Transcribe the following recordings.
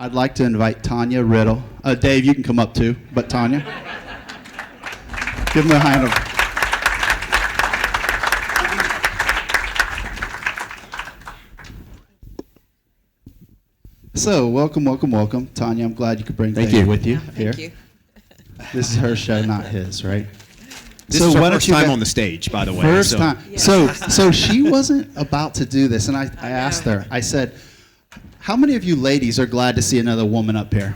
I'd like to invite Tanya Riddle. Dave, you can come up too, but Tanya. Give him a hand of. So, welcome. Tanya, I'm glad you could bring Dave with you here. Thank you. This is her show, not his, right? This is her first time on the stage, by the way. First time. Yeah. So she wasn't about to do this, and I asked her, I said, how many of you ladies are glad to see another woman up here?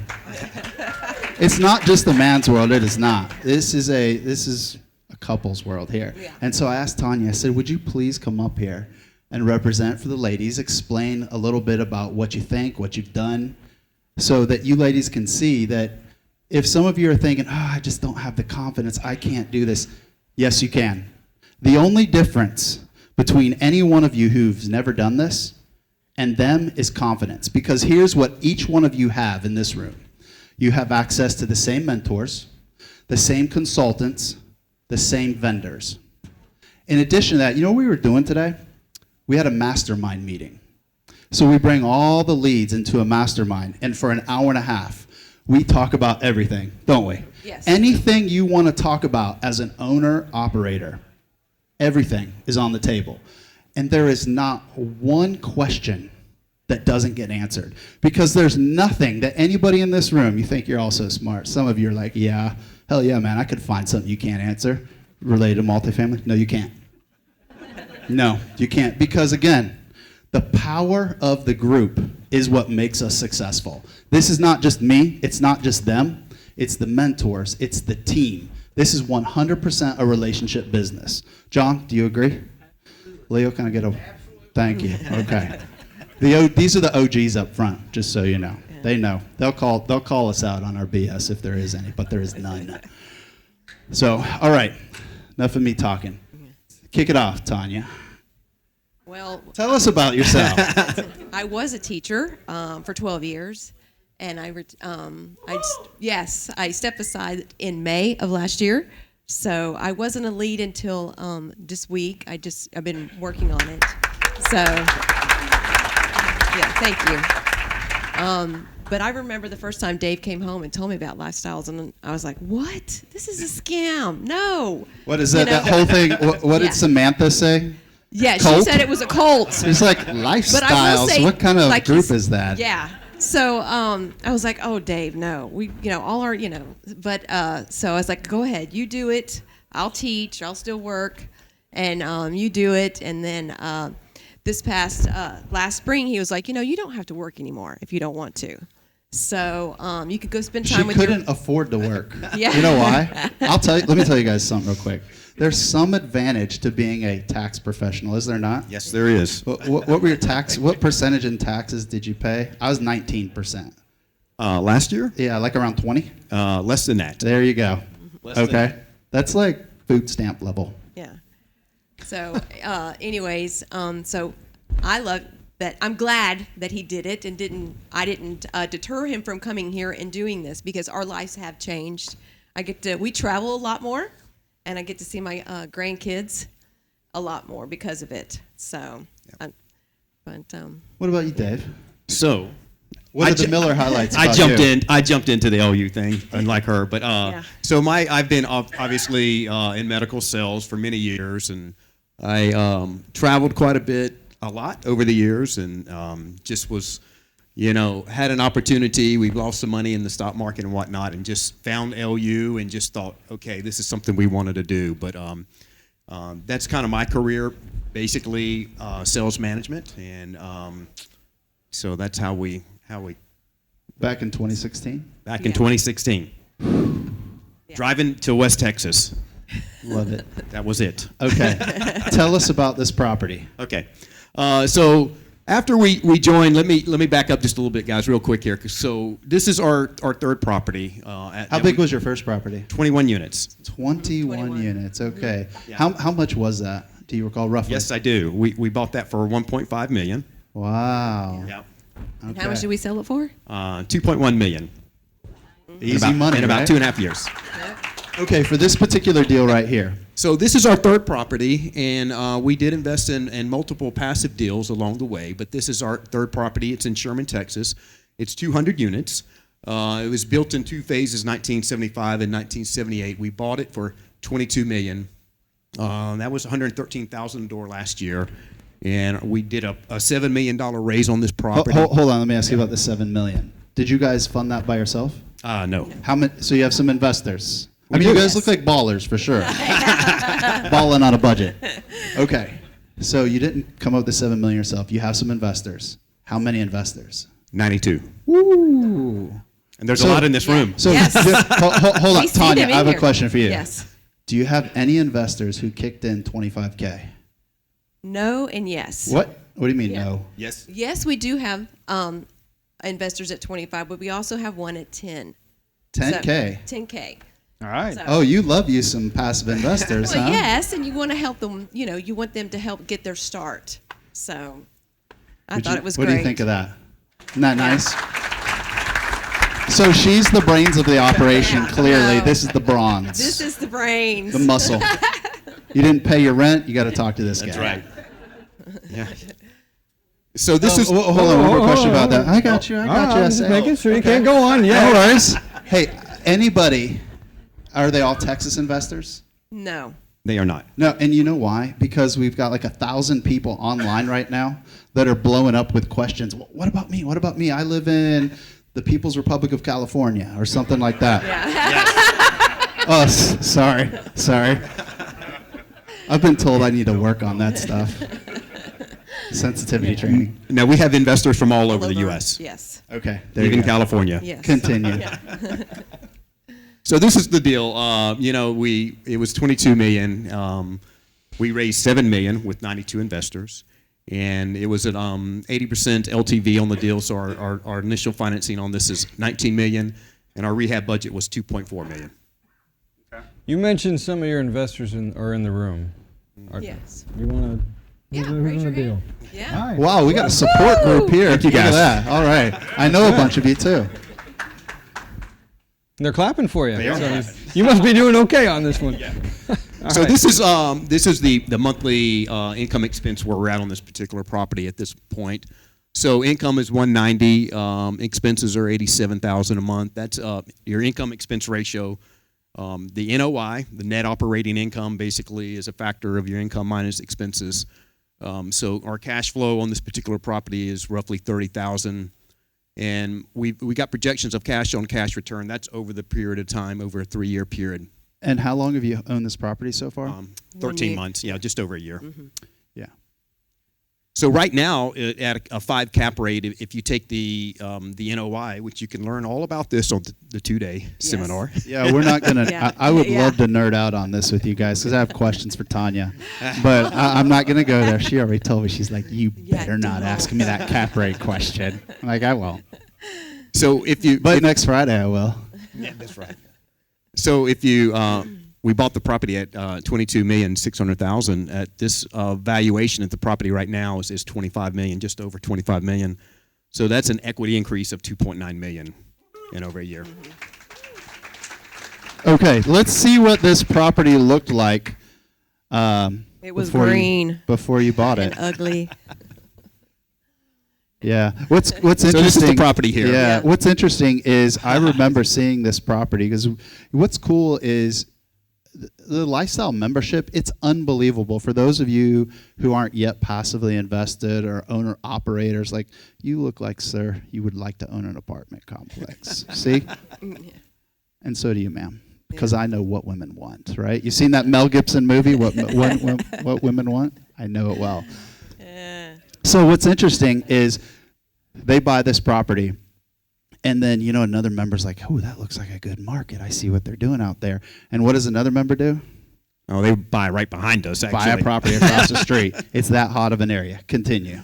It's not just the man's world, it is not. This is a couple's world here. Yeah. And so I asked Tanya, I said, would you please come up here and represent for the ladies, explain a little bit about what you think, what you've done, so that you ladies can see that if some of you are thinking, I just don't have the confidence, I can't do this, yes, you can. The only difference between any one of you who's never done this and them is confidence. Because here's what each one of you have in this room. You have access to the same mentors, the same consultants, the same vendors. In addition to that, you know what we were doing today? We had a mastermind meeting. So we bring all the leads into a mastermind, and for an hour and a half, we talk about everything, don't we? Yes. Anything you want to talk about as an owner-operator, everything is on the table. And there is not one question that doesn't get answered. Because there's nothing that anybody in this room, you think you're all so smart. Some of you are like, yeah, hell yeah, man, I could find something you can't answer related to multifamily. No, you can't. No, you can't. Because again, the power of the group is what makes us successful. This is not just me. It's not just them. It's the mentors. It's the team. This is 100% a relationship business. John, do you agree? Leo, can I get a... Thank you. Okay. These are the OGs up front, just so you know. They know. They'll call us out on our BS if there is any, but there is none. So, all right. Enough of me talking. Kick it off, Tanya. Well, Tell us about yourself. I was a teacher for 12 years, and I stepped aside in May of last year. So I wasn't a lead until this week. I've been working on it. So yeah, thank you. But I remember the first time Dave came home and told me about lifestyles, and I was like, "What? This is a scam! No." What is that? That whole thing? What did Samantha say? Yeah, Cult? she said it was a cult. It's like lifestyles. But I will say, what kind of like group is that? Yeah. So I was like, oh, Dave, no. All our, But so I was like, go ahead. You do it. I'll teach. I'll still work. And you do it. And then this past last spring, he was like, you don't have to work anymore if you don't want to. So you could go spend time with your... She couldn't afford to work. Yeah. You know why? Let me tell you guys something real quick. There's some advantage to being a tax professional, is there not? Yes, there is. What were your what percentage in taxes did you pay? I was 19%. Last year? Yeah, like around 20? Less than that. There you go. Less than Okay. That's like food stamp level. Yeah. So anyways, so I love that. I'm glad that he did it and I didn't deter him from coming here and doing this, because our lives have changed. We travel a lot more. And I get to see my grandkids a lot more because of it. So, yep. What about you, Dave? So, what are the Miller highlights? I jumped into the LU thing, unlike her. But so I've been obviously in medical sales for many years, and I traveled quite a lot over the years, and just was. Had an opportunity. We lost some money in the stock market and whatnot, and just found LU and just thought, okay, this is something we wanted to do. But that's kind of my career, basically sales management, and so that's how we. Back in 2016. Back in 2016, driving to West Texas. Love it. That was it. Okay, tell us about this property. Okay, so. After we joined, let me back up just a little bit, guys, real quick here. So this is our third property. How big was your first property? 21 units. 21 units. Okay. Yeah. How much was that? Do you recall roughly? Yes, I do. We bought that for $1.5 million. Wow. Yeah. Okay. And how much did we sell it for? $2.1 million. Easy money, in about right? 2.5 years. Okay, for this particular deal right here. So this is our third property, and we did invest in multiple passive deals along the way, but this is our third property. It's in Sherman, Texas, It's 200 units. It was built in two phases, 1975 and 1978. We bought it for $22 million. That was $113,000 a door last year. And we did a $7 million raise on this property. Hold on, let me ask you about the $7 million. Did you guys fund that by yourself? No. How many? So you have some investors. I mean, do. you guys look like ballers for sure. Balling on a budget. Okay. So you didn't come up with the $7 million yourself. You have some investors. How many investors? 92. Woo. And there's a lot in this room. So Yes. hold on, We see Tanya. them in I have a here. question for you. Yes. Do you have any investors who kicked in $25K? No and yes. What? What do you mean Yeah. no? Yes. Yes, we do have investors at 25, but we also have one at 10. 10K. So, 10K. All right. So- Oh, you love you some passive investors, Well, huh? yes, and you want to help them. You know, you want them to help get their start. So, I thought it was what great. do you think of that? Isn't that nice? So she's the brains of the operation, clearly. No. This is the bronze. This is the brains. the muscle. You didn't pay your rent, you got to talk to this guy. That's right. Yeah. So this is. Hold on, one more question about that. I got you, I got you. I I'm just said- making sure you can't go on. No Yeah. worries. Hey, anybody, are they all Texas investors? No. They are not. No, and you know why? Because we've got like 1,000 people online right now that are blowing up with questions. Well, what about me? What about me? I live in the People's Republic of California or something like that. Yeah. Oh, sorry. I've been told I need to work on that stuff. Sensitivity training. Now we have investors from all over the Over. U.S. Yes. Okay, there Even you go. California. Yes. Continue. So this is the deal. It was $22 million. We raised $7 million with 92 investors, and it was at 80% LTV on the deal. So our initial financing on this is $19 million, and our rehab budget was $2.4 million. You mentioned some of your investors are in the room. Yes. You want to? Yeah, Who's raise in your the deal? hand. Yeah. All right. Wow, we got a support group here. Thank you, Look at guys. that. All right. I know a bunch of you too. They're clapping for you. They are. So you must be doing okay on this one. So right. this is the monthly income expense where we're at on this particular property at this point. So income is $190. Expenses are $87,000 a month. That's your income expense ratio. The NOI, the net operating income, basically is a factor of your income minus expenses. So our cash flow on this particular property is roughly $30,000, and we got projections of cash on cash return. That's over the period of time, over a 3-year period. And how long have you owned this property so far? 13 year. months, yeah, just over a year. Yeah. So right now, at a 5 cap rate, if you take the NOI, which you can learn all about this on the 2-day seminar. Yeah, we're not going to. Yeah. I would Yeah. love to nerd out on this with you guys because I have questions for Tanya. But I'm not going to go there. She already told me. She's like, you better not don't. ask me that cap rate question. I'm like, I won't. So if you, But next Friday I will. yeah, that's right. So if you, we bought the property at $22,600,000. At this valuation at the property right now is $25 million, just over $25 million. So that's an equity increase of $2.9 million in over a year. Okay, let's see what this property looked like. It was before green before you bought it. and ugly. Yeah. What's So interesting? this is the property here. Yeah. Yeah. What's interesting is I remember seeing this property because what's cool is the lifestyle membership. It's unbelievable for those of you who aren't yet passively invested or owner operators. Like you look like, sir, you would like to own an apartment complex. See? And so do you, ma'am. Because I know what women want, right? You seen that Mel Gibson movie, What Women Want? I know it well. So what's interesting is they buy this property, and then, another member's like, oh, that looks like a good market. I see what they're doing out there. And what does another member do? Oh, they buy right behind us, actually. Buy a property across the street. It's that hot of an area. Continue.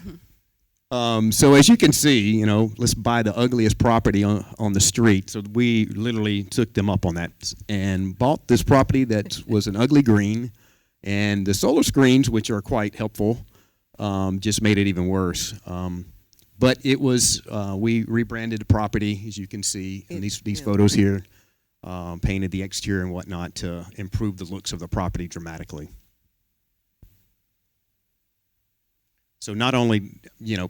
So as you can see, let's buy the ugliest property on the street. So we literally took them up on that and bought this property that was an ugly green. And the solar screens, which are quite helpful, just made it even worse. But it was, we rebranded the property, as you can see in these photos here, painted the exterior and whatnot to improve the looks of the property dramatically. So not only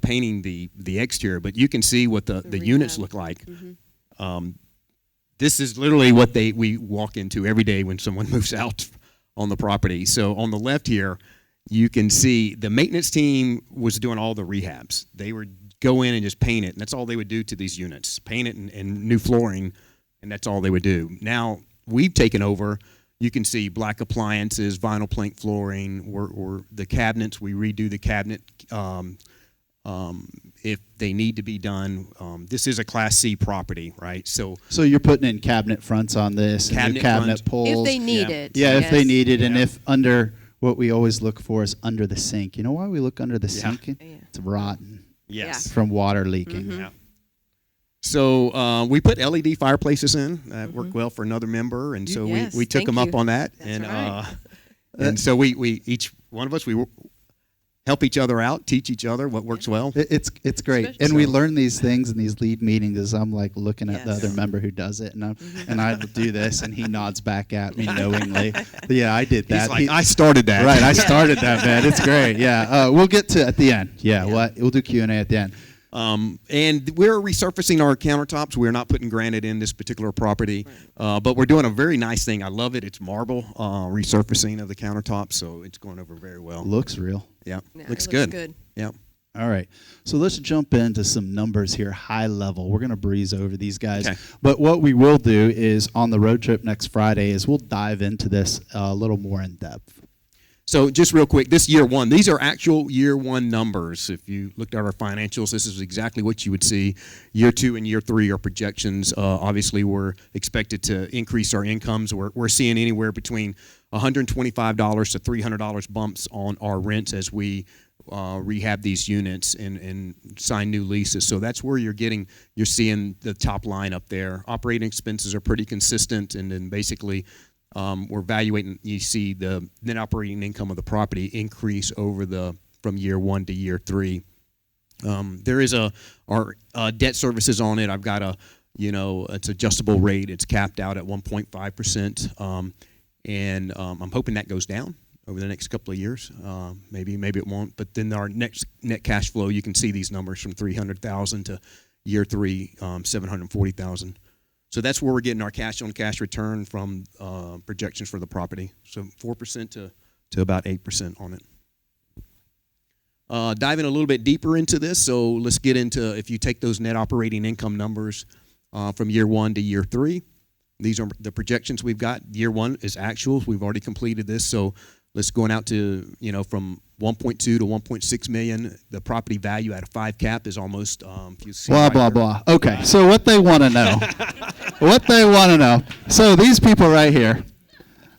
painting the exterior, but you can see what the units look like. This is literally what we walk into every day when someone moves out on the property. So on the left here, you can see the maintenance team was doing all the rehabs. They would go in and just paint it, and that's all they would do to these units, paint it and new flooring, and that's all they would do. Now we've taken over. You can see black appliances, vinyl plank flooring, or the cabinets. We redo the cabinet if they need to be done. This is a Class C property, right? So you're putting in cabinet fronts on this, cabinet cabinet front. pulls. If they need it. Yeah, if they need it, and Yeah. if under, what we always look for is under the sink. You know why we look under the sink? Yeah. It's rotten. Yes. From water leaking. Yeah. So we put LED fireplaces in. That worked well for another member, and so Yes, we took thank them up you. on that. That's and right. and so we each one of us help each other out, teach each other what works well. It's great, Especially- and we learn these things in these lead meetings as I'm like looking at the Yes. other member who does it, and I do this, and he nods back at me knowingly. Yeah, I did that. He's like, I started that. Right, I started that, man. It's great. Yeah, we'll get to at the end. Yeah, we'll do Q&A at the end. And we're resurfacing our countertops. We're not putting granite in this particular property, but we're doing a very nice thing. I love it. It's marble resurfacing of the countertops, so it's going over very well. Looks real. Yeah, Yeah, it looks looks good. good. Yeah. All right, so let's jump into some numbers here, high level. We're going to breeze over these guys. Okay. But what we will do is on the road trip next Friday is we'll dive into this a little more in depth. So just real quick, this year one, these are actual year one numbers. If you looked at our financials, this is exactly what you would see. Year two and year three are projections. Obviously, we're expected to increase our incomes. We're seeing anywhere between $125 to $300 bumps on our rents as we rehab these units and sign new leases. So that's where you're seeing the top line up there. Operating expenses are pretty consistent, and then basically we're evaluating. You see the net operating income of the property increase from year one to year three. There is our debt services on it. I've got it's adjustable rate. It's capped out at 1.5%, and I'm hoping that goes down over the next couple of years. Maybe it won't. But then our next net cash flow, you can see these numbers from $300,000 to year three, $740,000. So that's where we're getting our cash on cash return from projections for the property. So 4% to about 8% on it. Diving a little bit deeper into this, so let's get into, if you take those net operating income numbers from year one to year three, these are the projections we've got. Year one is actuals. We've already completed this, so let's going out to, from 1.2 to 1.6 million. The property value at a 5 cap is almost, if you see Blah, right blah, there. blah. Okay, so what they want to know. So these people right here,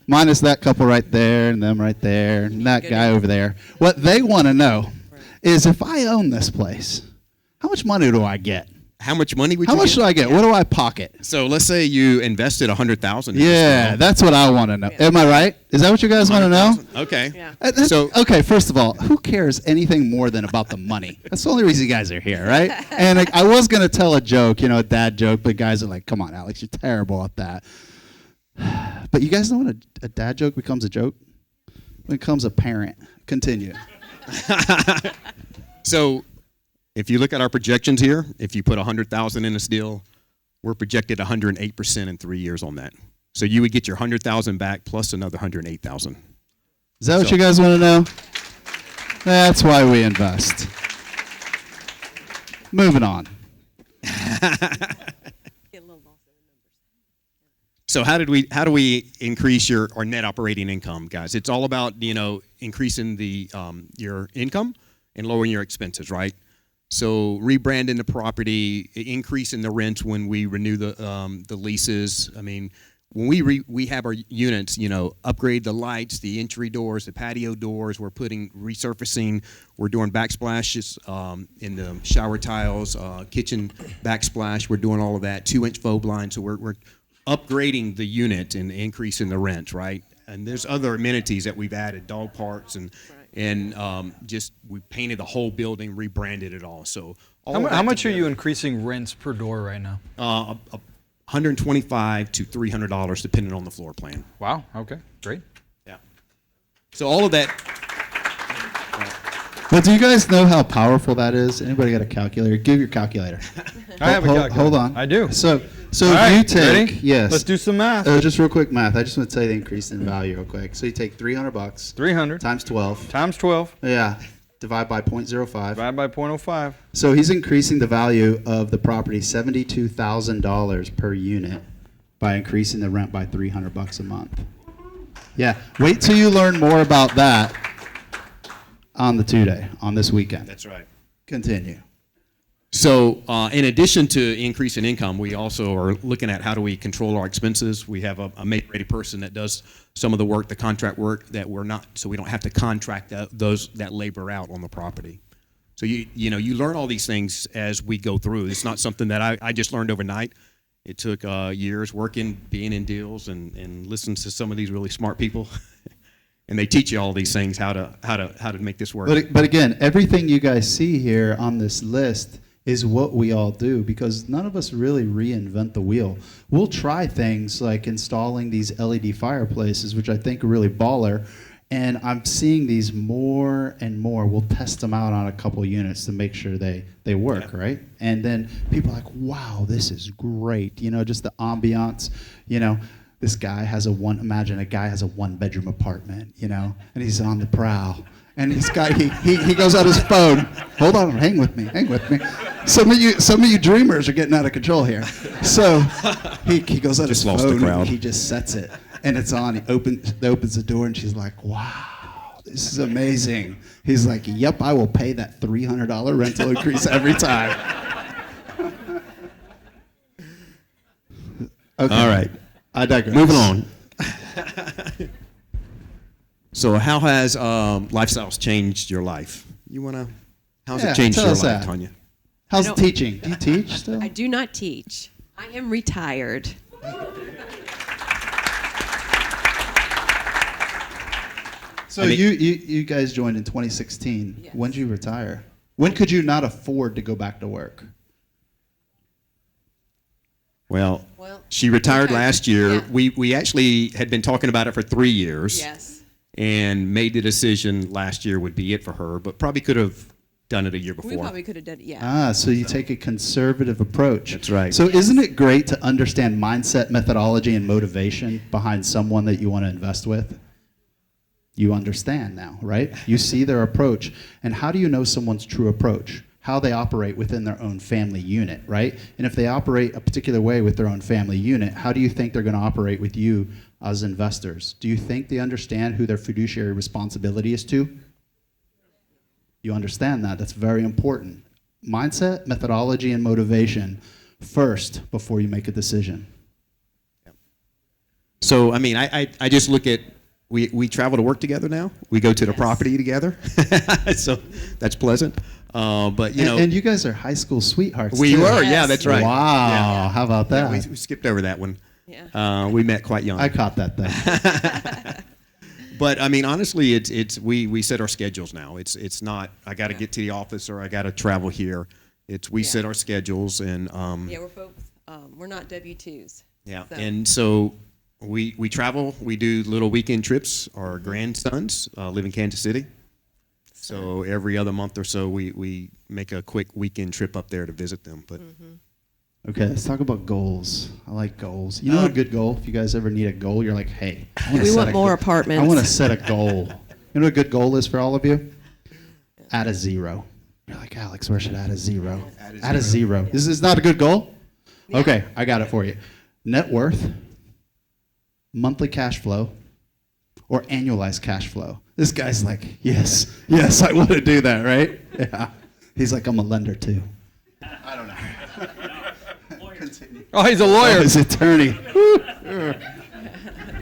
minus that couple right there, and them right there, and that guy over there, what they want to know is if I own this place, how much money do I get? How much money would How you much get? do I get? What do I pocket? So let's say you invested $100,000. Yeah, that's what I want to know. Am I right? Is that what you guys want to know? Okay. Yeah. Okay, first of all, who cares anything more than about the money? That's the only reason you guys are here, right? And I was going to tell a joke, a dad joke, but guys are like, come on, Alex, you're terrible at that. But you guys know when a dad joke becomes a joke? When it becomes a parent. Continue. So if you look at our projections here, if you put $100,000 in this deal, we're projected 108% in 3 years on that. So you would get your $100,000 back plus another $108,000. Is that what you guys want to know? That's why we invest. Moving on. So how do we increase our net operating income, guys? It's all about increasing your income and lowering your expenses, right? So rebranding the property, increasing the rents when we renew the leases. I mean, when we have our units, upgrade the lights, the entry doors, the patio doors. We're resurfacing. We're doing backsplashes in the shower tiles, kitchen backsplash. We're doing all of that. 2-inch faux blinds. So we're upgrading the unit and increasing the rent, right? And there's other amenities that we've added, dog parks and just we painted the whole building, rebranded it all. So how much are you increasing rents per door right now? $125 to $300 depending on the floor plan. Wow. Okay. Great. Yeah. So all of that. But do you guys know how powerful that is? Anybody got a calculator? Give your calculator. I have a calculator. Hold on. I do. So All right, you take, ready? yes. Let's do some math. Just real quick math. I just want to tell you the increase in value real quick. So you take $300 300 times 12. times 12 Yeah. Divide by 0.05. divided by 0.05. So he's increasing the value of the property $72,000 per unit by increasing the rent by $300 a month. Yeah. Wait till you learn more about that on the 2-day, on this weekend. That's right. Continue. So in addition to increase in income, we also are looking at how do we control our expenses. We have a make-ready person that does some of the work, the contract work that we're not, so we don't have to contract that labor out on the property. So you learn all these things as we go through. It's not something that I just learned overnight. It took years working, being in deals, and listening to some of these really smart people. And they teach you all these things, how to make this work. But again, everything you guys see here on this list is what we all do, because none of us really reinvent the wheel. We'll try things like installing these LED fireplaces, which I think are really baller, and I'm seeing these more and more. We'll test them out on a couple units to make sure they work, right? And then people are like, wow, this is great. Just the ambiance, this guy has imagine a guy has a 1-bedroom apartment, and he's on the prowl. And this guy, he goes out his phone. Hold on, hang with me. Some of you dreamers are getting out of control here. So he goes out his phone and he just sets it, and it's on. He opens the door, and she's like, "Wow, this is amazing." He's like, "Yep, I will pay that $300 rental increase every time." Okay. All right. I digress. Moving on. So how has lifestyles changed your life? How's it changed tell your us life, that. Tanya? How's teaching? Do you teach still? I do not teach. I am retired. So you guys joined in 2016. Yes. When did you retire? When could you not afford to go back to work? Well, she retired okay. last year. Yeah. We actually had been talking about it for 3 years. Yes. And made the decision last year would be it for her, but probably could have done it a year before. We probably could have done it, yeah. So you take a conservative approach. That's right. So isn't it great to understand mindset, methodology, and motivation behind someone that you want to invest with? You understand now, right? You see their approach. And how do you know someone's true approach? How they operate within their own family unit, right? And if they operate a particular way with their own family unit, how do you think they're going to operate with you as investors? Do you think they understand who their fiduciary responsibility is to? You understand that. That's very important. Mindset, methodology, and motivation first before you make a decision. So, I just look at, we travel to work together now. We go to the property together. So that's pleasant. But, And you guys are high school sweethearts, we too. were, Yes. yeah, that's right. Wow. Yeah. How about that? Yeah, we skipped over that one. Yeah. We met quite young. I caught that thing. But honestly, it's we set our schedules now. It's not I got to get to the office or I got to travel here. We set our schedules and Yeah, we're folks. We're not W-2s. yeah, So. and so we travel. We do little weekend trips. Our grandsons live in Kansas City, so every other month or so we make a quick weekend trip up there to visit them. But Okay, let's talk about goals. I like goals. You know a good goal? If you guys ever need a goal, you're like, hey, We want more apartments. I want to set a goal. You know what a good goal is for all of you? Add a 0. You're like, Alex, where should I add a 0? Add a 0. This is not a good goal? Yeah. Okay, I got it for you. Net worth, monthly cash flow, or annualized cash flow. This guy's like, yes, I want to do that, right? Yeah. He's like, I'm a lender too. I don't know. Oh, he's a lawyer. His attorney.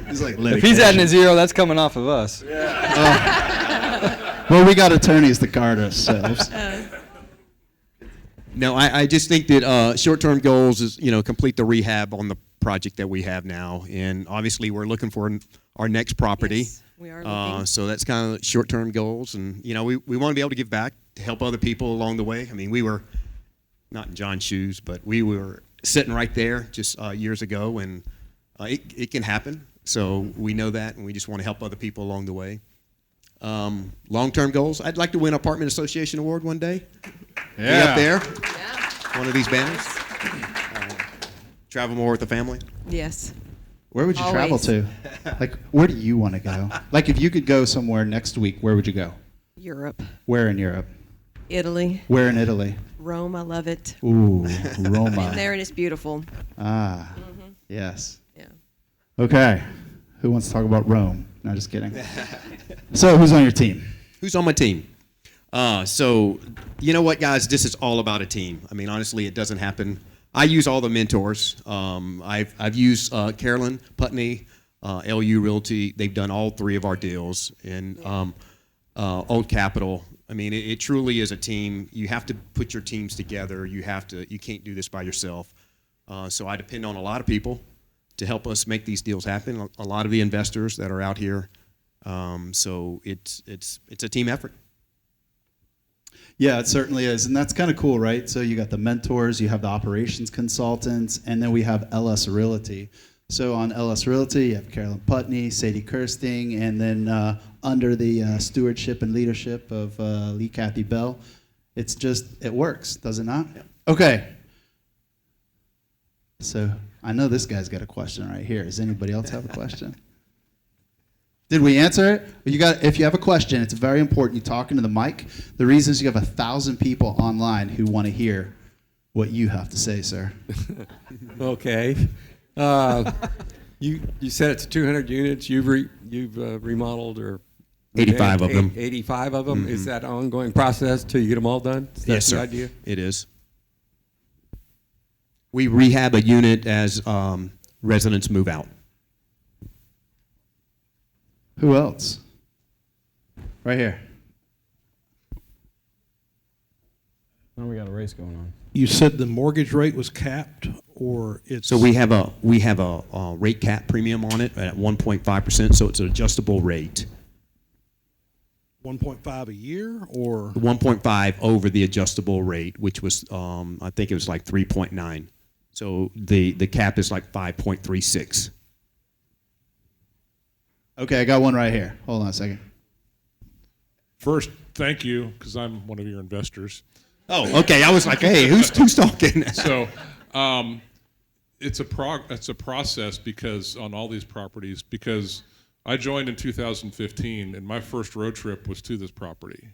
He's like, If he's adding a 0, that's coming off of us. well, we got attorneys to guard ourselves. no, I just think that short-term goals is complete the rehab on the project that we have now, and obviously we're looking for our next property. Yes, we are looking. So that's kind of short-term goals, and we want to be able to give back to help other people along the way. We were not in John's shoes, but we were sitting right there just years ago, and it can happen. So we know that, and we just want to help other people along the way. Long-term goals. I'd like to win Apartment Association Award one day. Yeah. Be up there. Yeah. One of these banners. Travel more with the family. Yes. Where would you travel Always. to? Like, where do you want to go? Like, if you could go somewhere next week, where would you go? Europe. Where in Europe? Italy. Where in Italy? Rome. I love it. Ooh, Roma. Been there and it's beautiful. Ah, yes. Yeah. Okay. Who wants to talk about Rome? No, just kidding. So, who's on your team? Who's on my team? So, you know what, guys? This is all about a team. I mean, honestly, it doesn't happen. I use all the mentors. I've used Carolyn Putney, LU Realty. They've done all 3 of our deals. And Old Capital. I mean, it truly is a team. You have to put your teams together. You can't do this by yourself. So I depend on a lot of people to help us make these deals happen. A lot of the investors that are out here. So it's a team effort. Yeah, it certainly is. And that's kind of cool, right? So you got the mentors, you have the operations consultants, and then we have LS Realty. So on LS Realty, you have Carolyn Putney, Sadie Kirsting, and then under the stewardship and leadership of Lee Kathy Bell, it works, does it not? Yeah. Okay. So I know this guy's got a question right here. Does anybody else have a question? Did we answer it? If you have a question, it's very important you talk into the mic. The reason is you have 1,000 people online who want to hear what you have to say, sir. Okay. You said it's 200 units. You've remodeled or 85 of them. 85 of them. Mm-hmm. Is that an ongoing process till you get them all done? Is that Yes, sir. the idea? It is. We rehab a unit as residents move out. Who else? Right here. Now we got a race going on. You said the mortgage rate was capped, or it's... So we have a rate cap premium on it at 1.5%. So it's an adjustable rate. 1.5 a year, or... 1.5 over the adjustable rate, which was I think it was like 3.9. So the cap is like 5.36. Okay, I got one right here. Hold on a second. First, thank you, because I'm one of your investors. Oh, okay. I was like, hey, who's talking? So, it's a process because on all these properties, because I joined in 2015, and my first road trip was to this property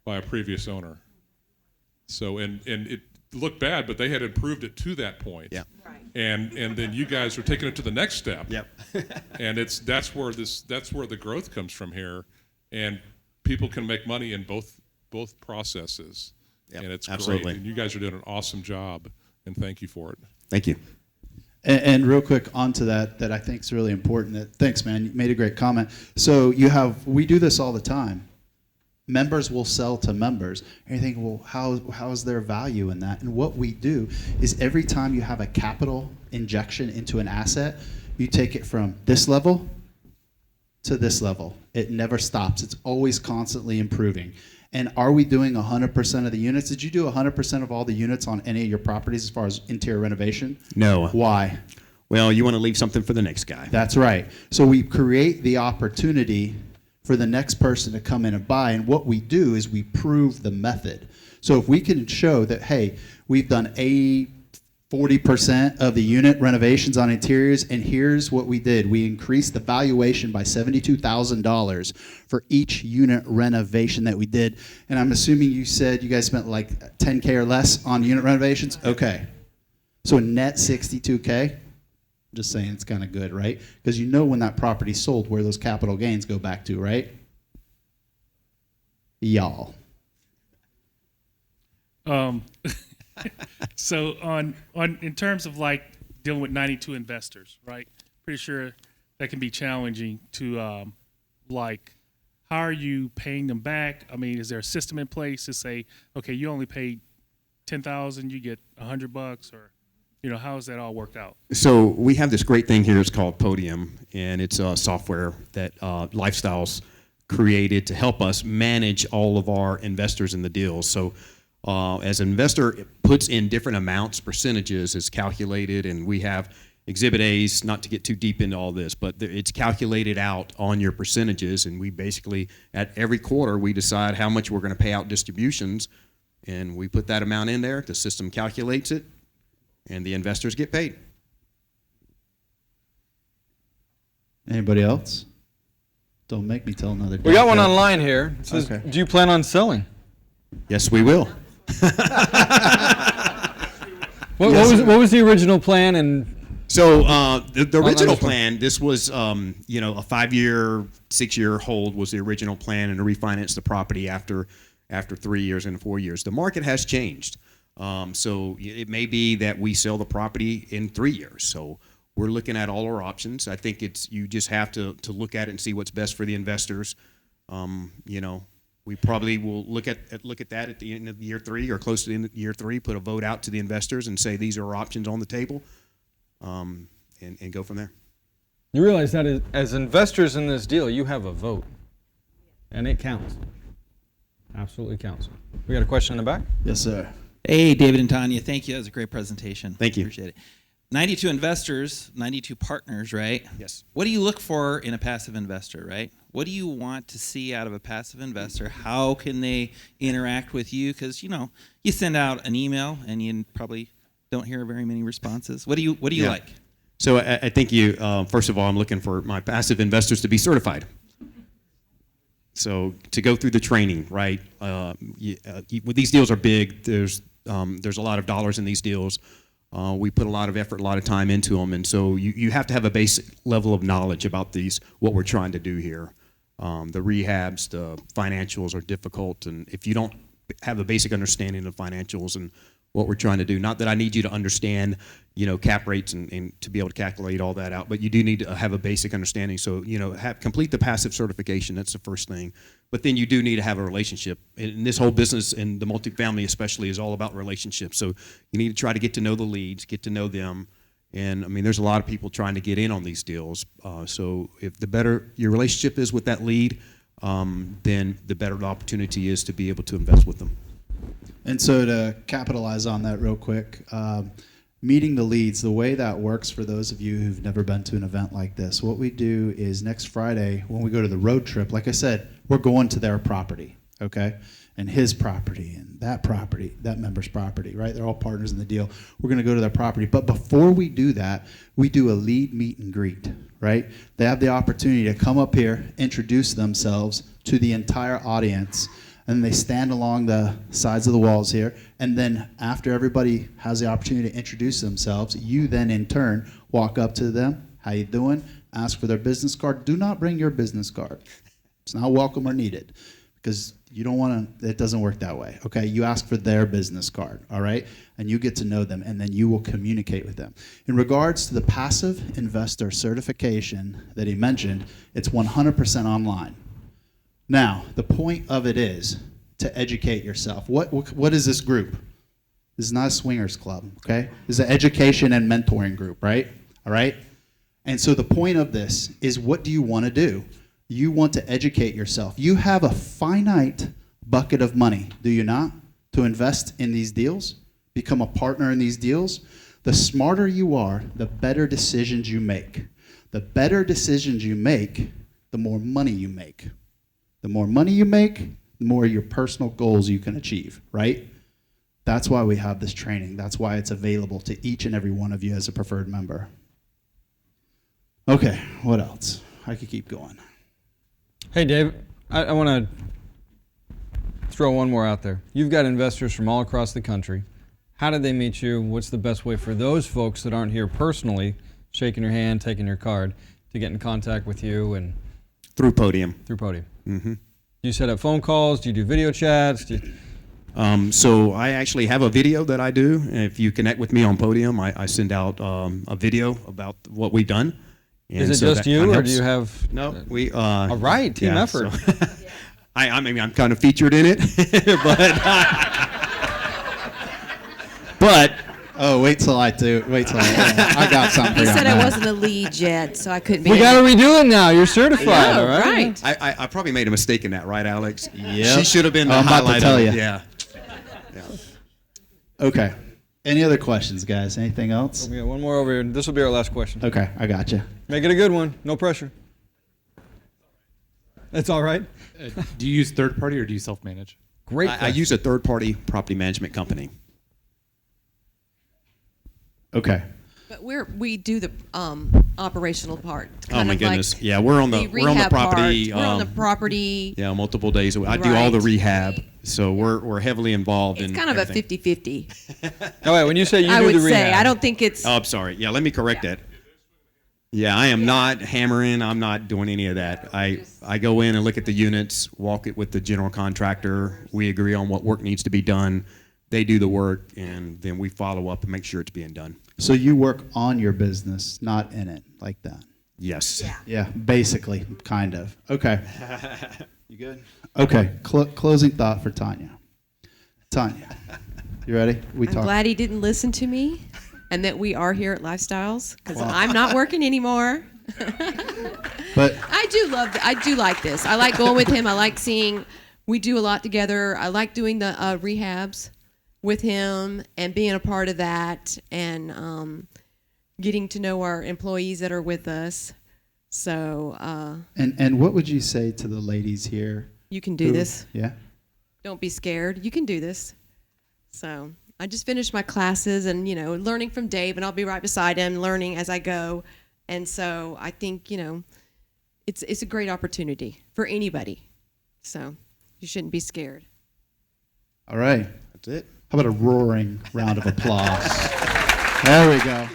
by a previous owner. So, and it looked bad, but they had improved it to that point. Yeah. And then you guys are taking it to the next step. Yep. And that's where the growth comes from here, and people can make money in both processes. Yep, and it's absolutely. great. And you guys are doing an awesome job, and thank you for it. Thank you. And real quick onto that I think is really important. Thanks, man. You made a great comment. So we do this all the time. Members will sell to members. And you think, well, how is there value in that? And what we do is every time you have a capital injection into an asset, you take it from this level to this level. It never stops. It's always constantly improving. And are we doing 100% of the units? Did you do 100% of all the units on any of your properties as far as interior renovation? No. Why? Well, you want to leave something for the next guy. That's right. So we create the opportunity for the next person to come in and buy. And what we do is we prove the method. So if we can show that, hey, we've done 40% of the unit renovations on interiors, and here's what we did. We increased the valuation by $72,000 for each unit renovation that we did. And I'm assuming you said you guys spent like $10K or less on unit renovations? Okay. So net $62K? Just saying it's kind of good, right? Because you know when that property sold where those capital gains go back to, right? Y'all. So on in terms of like dealing with 92 investors, right? Pretty sure that can be challenging to like how are you paying them back? I mean, is there a system in place to say, okay, you only paid 10,000, you get $100, or how has that all worked out? So we have this great thing here. It's called Podium, and it's a software that Lifestyles created to help us manage all of our investors in the deals. So as an investor, it puts in different amounts, percentages is calculated, and we have Exhibit A's, not to get too deep into all this, but it's calculated out on your percentages, and we basically, at every quarter, we decide how much we're going to pay out distributions, and we put that amount in there, the system calculates it, and the investors get paid. Anybody else? Don't make me tell another. We got one online here. It says, Okay. do you plan on selling? Yes, we will. What was the original plan? And So the original this one. plan, this was, a 5-year, 6-year hold was the original plan, and to refinance the property after 3 years and 4 years. The market has changed. So it may be that we sell the property in 3 years. So we're looking at all our options. I think you just have to look at it and see what's best for the investors. We probably will look at that at the end of year 3 or close to the end of year 3, put a vote out to the investors and say these are our options on the table, and go from there. you realize that as investors in this deal, you have a vote, and it counts. Absolutely counts. We got a question in the back? Yes, sir. Hey, David and Tanya, thank you. That was a great presentation. Thank you. Appreciate it. 92 investors, 92 partners, right? Yes. What do you look for in a passive investor, right? What do you want to see out of a passive investor? How can they interact with you? Because, you send out an email and you probably don't hear very many responses. What do you like? So I think first of all, I'm looking for my passive investors to be certified. So to go through the training, right? These deals are big. There's a lot of dollars in these deals. We put a lot of effort, a lot of time into them, and so you have to have a basic level of knowledge about what we're trying to do here. The rehabs, the financials are difficult, and if you don't have a basic understanding of financials and what we're trying to do, not that I need you to understand, cap rates and to be able to calculate all that out, but you do need to have a basic understanding. So, complete the passive certification. That's the first thing. But then you do need to have a relationship. And this whole business, and the multifamily especially, is all about relationships. So you need to try to get to know the leads, get to know them. And, there's a lot of people trying to get in on these deals. So if the better your relationship is with that lead, then the better the opportunity is to be able to invest with them. And so to capitalize on that real quick, meeting the leads, the way that works for those of you who've never been to an event like this, what we do is next Friday when we go to the road trip, like I said, we're going to their property, okay? And his property and that member's property, right? They're all partners in the deal. We're going to go to their property. But before we do that, we do a lead meet and greet, right? They have the opportunity to come up here, introduce themselves to the entire audience, and they stand along the sides of the walls here. And then after everybody has the opportunity to introduce themselves, you then in turn walk up to them. How you doing? Ask for their business card. Do not bring your business card. It's not welcome or needed because you don't want to, it doesn't work that way. Okay, you ask for their business card, all right? And you get to know them, and then you will communicate with them. In regards to the passive investor certification that he mentioned, it's 100% online. Now, the point of it is to educate yourself. What is this group? This is not a swingers club, okay? This is an education and mentoring group, right? All right? And so the point of this is, what do you want to do? You want to educate yourself. You have a finite bucket of money, do you not, to invest in these deals, become a partner in these deals? The smarter you are, the better decisions you make. The better decisions you make, the more money you make. The more money you make, the more your personal goals you can achieve, right? That's why we have this training. That's why it's available to each and every one of you as a preferred member. Okay, what else? I could keep going. Hey, Dave, I want to throw one more out there. You've got investors from all across the country. How did they meet you? What's the best way for those folks that aren't here personally, shaking your hand, taking your card, to get in contact with you? And Through Podium. Through Podium. Mm-hmm. Do you set up phone calls? Do you do video chats? So I actually have a video that I do. If you connect with me on Podium, I send out a video about what we've done. And is it so just you, or do you have? No, we. All right, team effort. So I'm kind of featured in it, but Oh, wait till I do. Wait till I got something. He said I wasn't a lead yet, so I couldn't be. We got to redo it now. You're certified, Yeah, all right? right. I probably made a mistake in that, right, Alex? Yep. She should have been the I'm about to highlight tell of you. it. Yeah. Okay. Any other questions, guys? Anything else? We got one more over here. This will be our last question. Okay, I got you. Make it a good one. No pressure. That's all right. Do you use third party or do you self-manage? Great. I use a third-party property management company. Okay. But we do the operational part. Oh my Kind of goodness! like Yeah, we're on the rehab property. part. We're on the property. Yeah, multiple days a week. I do all the Right. rehab, so we're heavily involved It's in. kind of everything. a 50-50. All right. When you say you I do would the say. rehab, I don't think it's. Oh, I'm sorry. Yeah, let me correct that. Yeah, I am not hammering. I'm not doing any of that. I go in and look at the units, walk it with the general contractor. We agree on what work needs to be done. They do the work, and then we follow up and make sure it's being done. So you work on your business, not in it, like that. Yes. Yeah, basically, kind of. Okay. You good? Okay. Closing thought for Tanya. Tanya, you ready? I'm glad he didn't listen to me, and that we are here at Lifestyles because I'm not working anymore. But I do like this. I like going with him. I like seeing. We do a lot together. I like doing the rehabs with him and being a part of that and getting to know our employees that are with us. So and what would you say to the ladies here? you can do this. Yeah. Don't be scared. You can do this. So I just finished my classes and, learning from Dave, and I'll be right beside him learning as I go. And so I think, it's a great opportunity for anybody. So you shouldn't be scared. All right. That's it. How about a roaring round of applause? There we go.